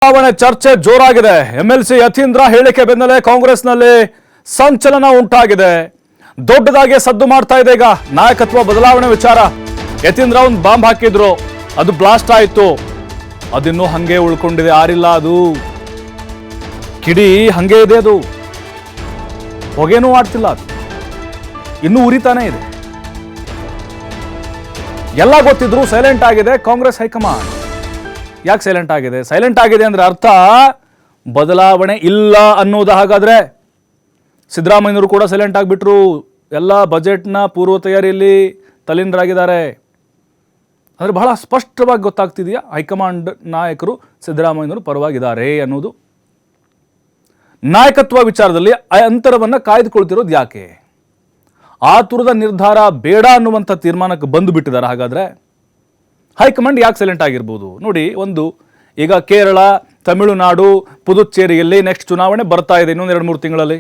ಚುನಾವಣೆ ಚರ್ಚೆ ಜೋರಾಗಿದೆ. ಎಂಎಲ್ಸಿ ಯತೀಂದ್ರ ಹೇಳಿಕೆ ಬೆನ್ನಲ್ಲೇ ಕಾಂಗ್ರೆಸ್ನಲ್ಲಿ ಸಂಚಲನ ಉಂಟಾಗಿದೆ. ದೊಡ್ಡದಾಗಿ ಸದ್ದು ಮಾಡ್ತಾ ಇದೆ ಈಗ ನಾಯಕತ್ವ ಬದಲಾವಣೆ ವಿಚಾರ. ಯತೀಂದ್ರ ಒಂದು ಬಾಂಬ್ ಹಾಕಿದ್ರು, ಅದು ಬ್ಲಾಸ್ಟ್ ಆಯಿತು, ಅದಿನ್ನೂ ಹಂಗೆ ಉಳ್ಕೊಂಡಿದೆ, ಆರಿಲ್ಲ. ಅದು ಕಿಡಿ ಹಂಗೆ ಇದೆ, ಅದು ಹೊಗೆನೂ ಆಡ್ತಿಲ್ಲ, ಅದು ಇನ್ನೂ ಉರಿತಾನೆ ಇದೆ. ಎಲ್ಲ ಗೊತ್ತಿದ್ರು ಸೈಲೆಂಟ್ ಆಗಿದೆ ಕಾಂಗ್ರೆಸ್ ಹೈಕಮಾಂಡ್. ಯಾಕೆ ಸೈಲೆಂಟ್ ಆಗಿದೆ? ಸೈಲೆಂಟ್ ಆಗಿದೆ ಅಂದ್ರೆ ಅರ್ಥ ಬದಲಾವಣೆ ಇಲ್ಲ ಅನ್ನೋದು. ಹಾಗಾದ್ರೆ ಸಿದ್ದರಾಮಯ್ಯನವರು ಕೂಡ ಸೈಲೆಂಟ್ ಆಗಿಬಿಟ್ರು. ಎಲ್ಲ ಬಜೆಟ್ನ ಪೂರ್ವ ತಯಾರಿಯಲ್ಲಿ ತಲ್ಲೀನರಾಗಿದ್ದಾರೆ. ಅಂದರೆ ಬಹಳ ಸ್ಪಷ್ಟವಾಗಿ ಗೊತ್ತಾಗ್ತಿದೆಯಾ ಹೈಕಮಾಂಡ್ ನಾಯಕರು ಸಿದ್ದರಾಮಯ್ಯನವರು ಪರವಾಗಿದ್ದಾರೆ ಅನ್ನೋದು. ನಾಯಕತ್ವ ವಿಚಾರದಲ್ಲಿ ಅಂತರವನ್ನು ಕಾಯ್ದುಕೊಳ್ತಿರೋದು ಯಾಕೆ? ಆತುರದ ನಿರ್ಧಾರ ಬೇಡ ಅನ್ನುವಂಥ ತೀರ್ಮಾನಕ್ಕೆ ಬಂದು ಬಿಟ್ಟಿದ್ದಾರೆ. ಹಾಗಾದ್ರೆ ಹೈಕಮಾಂಡ್ ಯಾಕೆ ಸೈಲೆಂಟ್ ಆಗಿರ್ಬೋದು ನೋಡಿ. ಒಂದು, ಈಗ ಕೇರಳ, ತಮಿಳುನಾಡು, ಪುದುಚೇರಿಯಲ್ಲಿ ನೆಕ್ಸ್ಟ್ ಚುನಾವಣೆ ಬರ್ತಾ ಇದೆ ಇನ್ನೊಂದು 2-3 ತಿಂಗಳಲ್ಲಿ.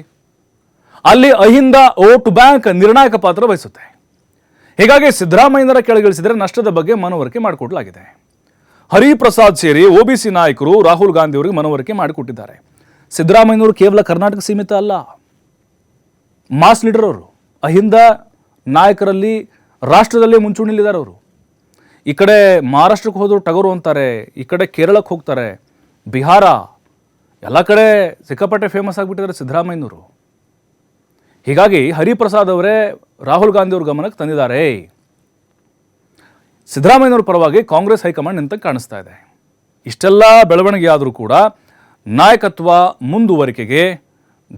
ಅಲ್ಲಿ ಅಹಿಂದ ವೋಟ್ ಬ್ಯಾಂಕ್ ನಿರ್ಣಾಯಕ ಪಾತ್ರ ವಹಿಸುತ್ತೆ. ಹೀಗಾಗಿ ಸಿದ್ದರಾಮಯ್ಯನವರ ಕೆಳಗಿಳಿಸಿದರೆ ನಷ್ಟದ ಬಗ್ಗೆ ಮನವರಿಕೆ ಮಾಡಿಕೊಡಲಾಗಿದೆ. ಹರಿಪ್ರಸಾದ್ ಸೇರಿ OBC ನಾಯಕರು ರಾಹುಲ್ ಗಾಂಧಿ ಅವರಿಗೆ ಮನವರಿಕೆ ಮಾಡಿಕೊಟ್ಟಿದ್ದಾರೆ. ಸಿದ್ದರಾಮಯ್ಯನವರು ಕೇವಲ ಕರ್ನಾಟಕ ಸೀಮಿತ ಅಲ್ಲ, ಮಾಸ್ ಲೀಡರ್ ಅವರು. ಅಹಿಂದ ನಾಯಕರಲ್ಲಿ ರಾಷ್ಟ್ರದಲ್ಲೇ ಮುಂಚೂಣಿಲಿದ್ದಾರೆ ಅವರು. ಈ ಕಡೆ ಮಹಾರಾಷ್ಟ್ರಕ್ಕೆ ಹೋದ್ರು ಟಗರು ಅಂತಾರೆ, ಈ ಕಡೆ ಕೇರಳಕ್ಕೆ ಹೋಗ್ತಾರೆ, ಬಿಹಾರ, ಎಲ್ಲ ಕಡೆ ಸಿಕ್ಕಾಪಟ್ಟೆ ಫೇಮಸ್ ಆಗಿಬಿಟ್ಟಿದ್ದಾರೆ ಸಿದ್ದರಾಮಯ್ಯನವರು. ಹೀಗಾಗಿ ಹರಿಪ್ರಸಾದ್ ಅವರೇ ರಾಹುಲ್ ಗಾಂಧಿ ಅವ್ರ ಗಮನಕ್ಕೆ ತಂದಿದ್ದಾರೆ. ಸಿದ್ದರಾಮಯ್ಯನವ್ರ ಪರವಾಗಿ ಕಾಂಗ್ರೆಸ್ ಹೈಕಮಾಂಡ್ ನಿಂತ ಕಾಣಿಸ್ತಾ ಇದೆ. ಇಷ್ಟೆಲ್ಲ ಬೆಳವಣಿಗೆ ಆದರೂ ಕೂಡ ನಾಯಕತ್ವ ಮುಂದುವರಿಕೆಗೆ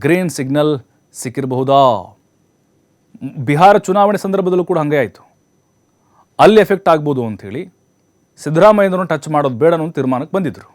ಗ್ರೀನ್ ಸಿಗ್ನಲ್ ಸಿಕ್ಕಿರಬಹುದಾ? ಬಿಹಾರ ಚುನಾವಣೆ ಸಂದರ್ಭದಲ್ಲೂ ಕೂಡ ಹಾಗೆ ಆಯಿತು. ಅಲ್ಲಿ ಎಫೆಕ್ಟ್ ಆಗ್ಬೋದು ಅಂಥೇಳಿ ಸಿದ್ದರಾಮಯ್ಯನವ್ರನ್ನ ಟಚ್ ಮಾಡೋದು ಬೇಡ ಅನ್ನೋ ತೀರ್ಮಾನಕ್ಕೆ ಬಂದಿದ್ದರು.